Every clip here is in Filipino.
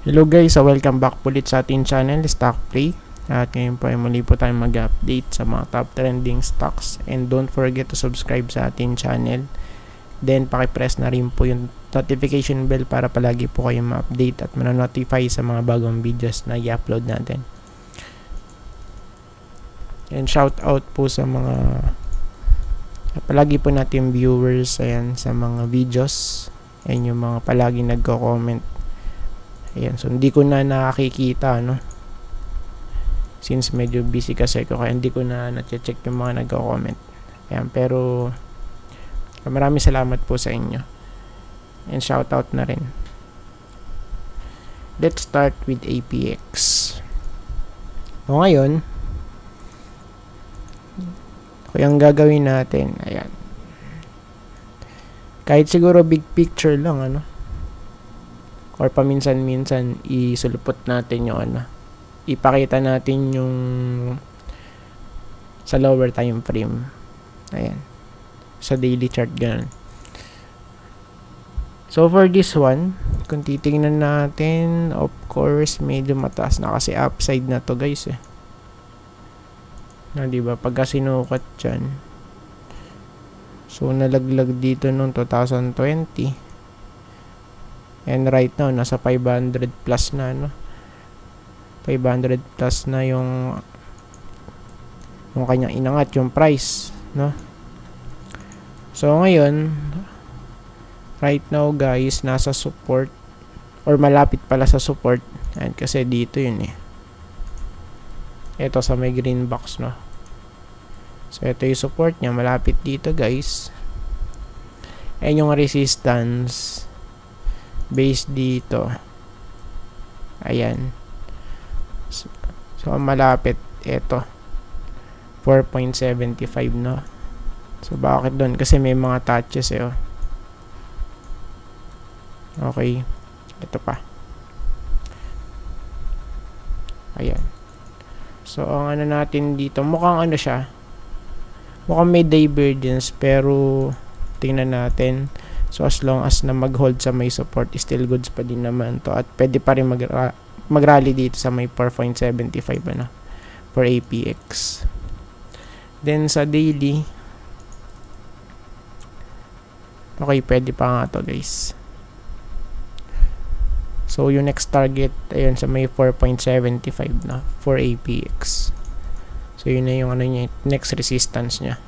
Hello guys, welcome back ulit sa ating channel, Stock Play. At ngayon po ay muli po tayong mag-update sa mga top trending stocks. And don't forget to subscribe sa ating channel. Then pakipress na rin po yung notification bell para palagi po kayong ma-update at ma-notify sa mga bagong videos na i-upload natin. And shout out po sa mga palagi po natin viewers ayan, sa mga videos. Ayan yung mga palagi nagko-comment. Ayan, so hindi ko na nakikita, no? Since medyo busy kasi ako, kaya hindi ko na na-check yung mga nagko-comment. Ayan, pero maraming salamat po sa inyo. And shoutout na rin. Let's start with APX. So ngayon, yung gagawin natin, ayan. Kahit siguro big picture lang, ano? Or paminsan-minsan isulupot natin yung ano, ipakita natin yung sa lower time frame, ayan, sa daily chart, ganun. So for this one, kung titingnan natin, of course medyo mataas na kasi upside na to guys na, diba, pagka sinukat dyan, so nalaglag dito noong 2020. And right now, nasa 500 plus na, no? 500 plus na yung kanyang inangat, yung price, no? So, ngayon, right now, guys, nasa support, or malapit pala sa support. And kasi dito yun Ito sa may green box, no? So, ito yung support niya, malapit dito, guys. And yung resistance base dito, ayan, so malapit ito 4.75, no? So bakit doon? Kasi may mga touches okay, ito pa, ayan. So ang ano natin dito, mukhang ano siya, mukhang may divergence, pero tingnan natin. So as long as na mag-hold sa may support, still goods pa din naman to. At pwede pa rin mag-rally dito sa may 4.75 ano, for APX. Then sa daily, okay, pwede pa nga to guys. So yung next target, ayun sa may 4.75 na for APX. So yun na yung ano niya, next resistance niya.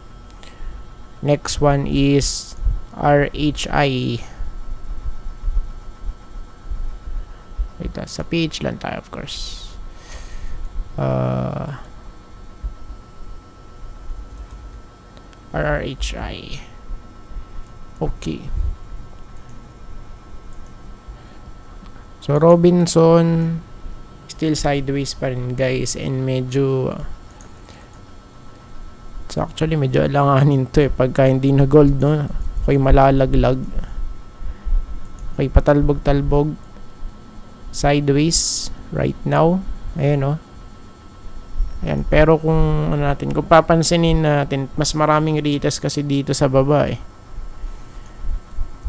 Next one is RHI. Wait, sa page lang tayo, of course. RRHI. Okay. So Robinson still sideways pa rin guys, and medyo so actually medyo alanganin to pagka hindi na gold, no? Okay, malalaglag. Okay, patalbog-talbog. Sideways right now. Ayan, Ayan, pero kung ano natin, kung papansinin natin, mas maraming retest kasi dito sa baba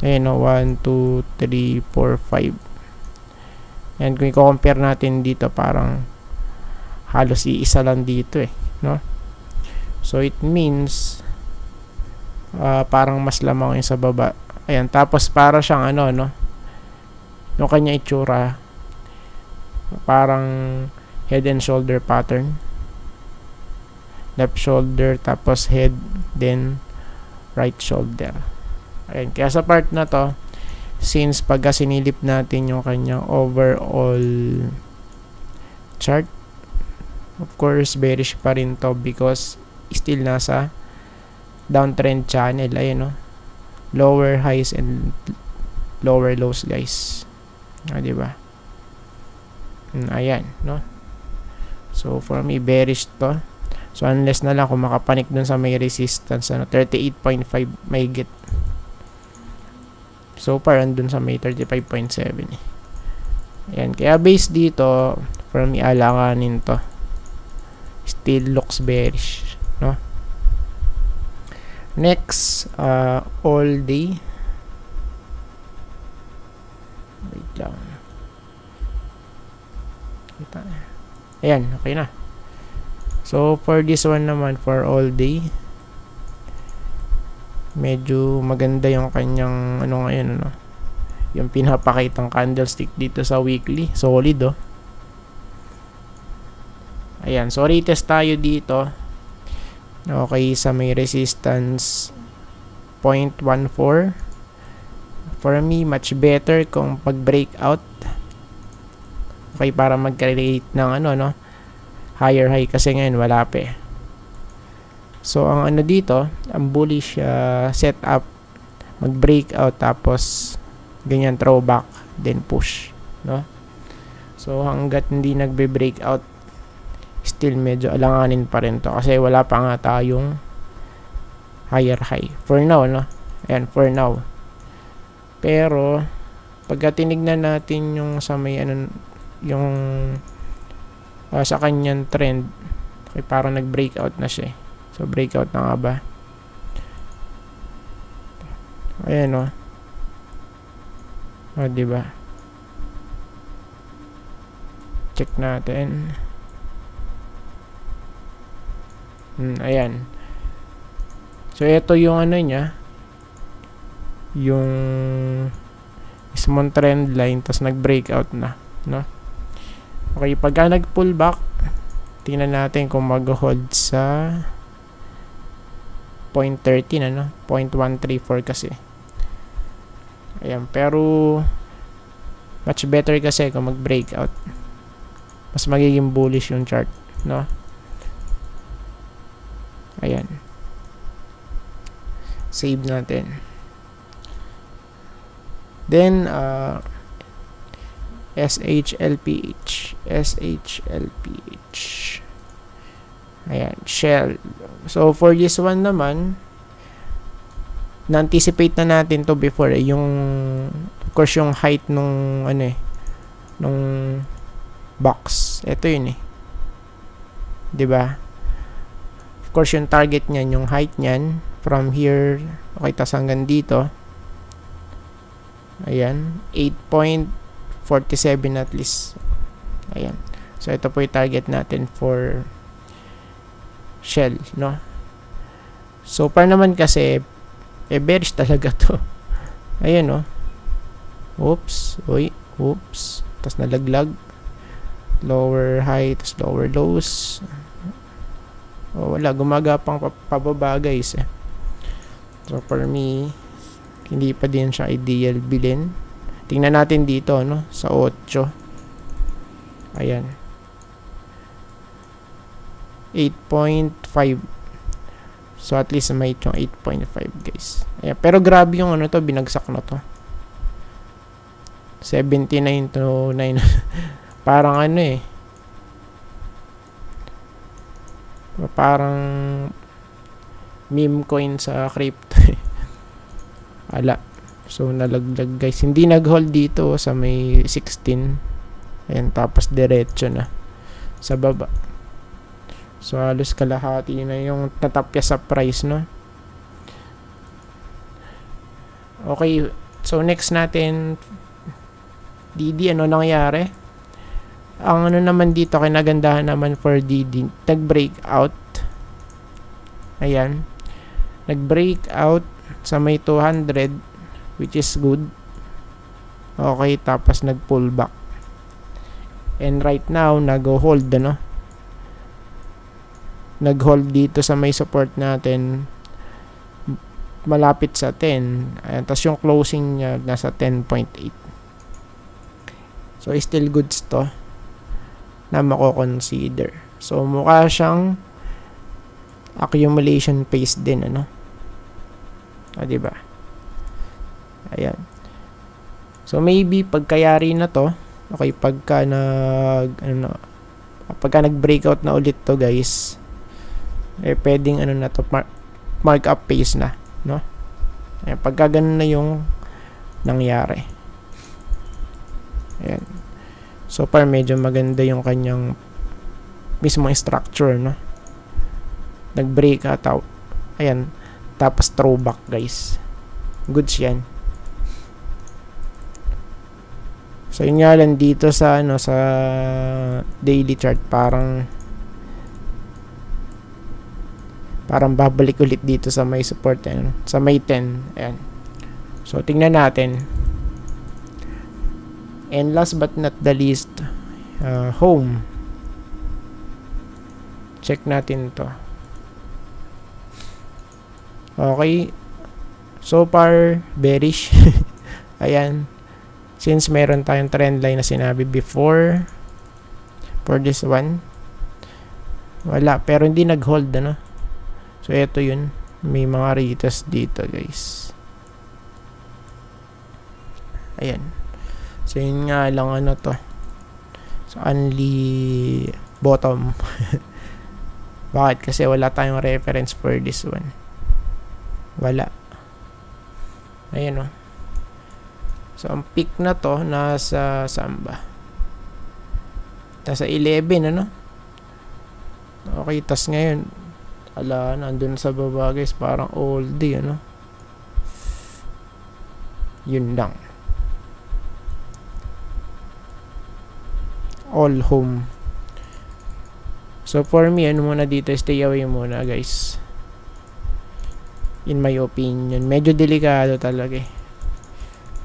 Ayan, 1, 2, 3, 4, 5. And kung i-compare natin dito, parang halos iisa lang dito no? So it means parang mas lamang yung sa baba. Ayan, tapos para siyang ano, no? Yung kanya itsura, parang head and shoulder pattern. Left shoulder, tapos head, then right shoulder. Ayan, kaya sa part na to, since pagka sinilip natin yung kanyang overall chart, of course, bearish pa rin to because still nasa downtrend channel. Ayan, lower highs and lower lows guys, diba? Ayan, no? So for me, bearish to. So unless na lang kung makapanik dun sa may resistance, 38.5 may get. So far andun sa may 35.7 Ayan, kaya base dito, for me, alanganin to. Still looks bearish, no? Next, all day. Wait lang. Ayan, okay na. So, for this one naman, for all day, medyo maganda yung kanyang, ano ngayon, ano, yung pinapakitang candlestick dito sa weekly. Solid, oh. Ayan, so retest tayo dito. Okay, sa may resistance 0.14. For me, much better kung pag-breakout. Okay, para mag-create ng ano, no, higher high, kasi ngayon wala pa eh. So, ang ano dito, ang bullish setup, mag-breakout, tapos ganyan, throwback, then push, no? So, hanggat hindi nagbe-breakout, still medyo alanganin pa rin to, kasi wala pa nga tayong higher high. For now, no? Ayan, for now. Pero, pagka tinignan natin yung sa may, ano, yung sa kanyang trend, okay, parang nag-breakout na siya. So, breakout na nga ba? Ayan, o. O, diba? Check natin. Ayan. So, ito yung ano niya. Yung small trend line, tas nag-breakout na, no? Okay, pagka nag-pull back, tingnan natin kung mag-hold sa 0.13, ano? 0.134 kasi. Ayan, pero much better kasi kung mag-breakout. Mas magiging bullish yung chart, no? Ayan. Save natin. Then, SHLPH. Ayan, Shell. So, for this one naman, na-anticipate na natin to before eh, yung, of course, yung height nung, ano eh, nung box. Ito yun eh. Diba? Of course, yung target niyan, yung height niyan, from here, okay, tas hanggang dito. Ayan, 8.47 at least. Ayan. So, ito po yung target natin for Shell, no? So, par naman kasi, bearish talaga to. Ayan, no? Oops. Uy. Oops. Tapos nalaglag. Lower high, tapos lower lows. Oh, wala. Gumagapang pababa, guys, eh. So, for me, hindi pa din siya ideal bilhin. Tingnan natin dito, no? Sa 8. Ayan. 8.5. So, at least may yung 8.5, guys. Ayan. Pero grabe yung ano to, binagsak na to. 79 to 9. Parang ano eh. Parang meme coin sa crypto. Ala. So, nalaglag, guys. Hindi nag-hold dito sa may 16. Ayan. Tapos, diretso na sa baba. So, halos kalahati na yung tatapya sa price, no? Okay. So, next natin, DD, ano nangyari? Ang ano naman dito, kinagandahan naman for DD, nag-breakout. Ayan. Nag-breakout sa may 200, which is good. Okay, tapos nag-pull back. And right now, nag-hold, ano? Nag-hold dito sa may support natin, malapit sa 10. Ayan, tapos yung closing niya nasa 10.8. So, still goods to na mako-consider. So, mukha siyang accumulation phase din, ano? O, diba? Ayan. So, maybe, pagkayari na to, okay, pagka nag-breakout na ulit to, guys, eh, pwedeng, ano na to, mark-up phase na, no? Ayan, pagka ganun na yung nangyari. Ayan. So far, medyo maganda yung kanyang mismong structure, no? Nag-breakout out. Ayan. Tapos throwback, guys. Goods yan. So yun nga lang dito sa ano, sa daily chart, parang babalik ulit dito sa may support, ano, sa may 10. Ayan. So tingnan natin. And last but not the least, home. Check natin to. Okay. So far, bearish. Ayan. Since meron tayong trend line na sinabi before, for this one, wala. Pero hindi nag-hold, ano. So, ito yun. May mga retest dito, guys. Ayan. So, yun nga lang, ano to. So, only bottom. Bakit? Kasi wala tayong reference for this one. Wala. Ayan, oh. So, ang peak na to, nasa saan ba? Nasa 11, ano? Okay, tas ngayon, ala, nandun sa baba, guys. Parang all day, ano? Yun lang. All home. So, for me, ano muna dito, stay away muna, guys. In my opinion. Medyo delikado talaga eh.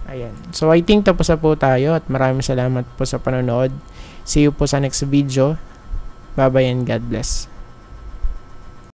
Ayan. So, I think tapos na po tayo at maraming salamat po sa panonood. See you po sa next video. Bye-bye and God bless.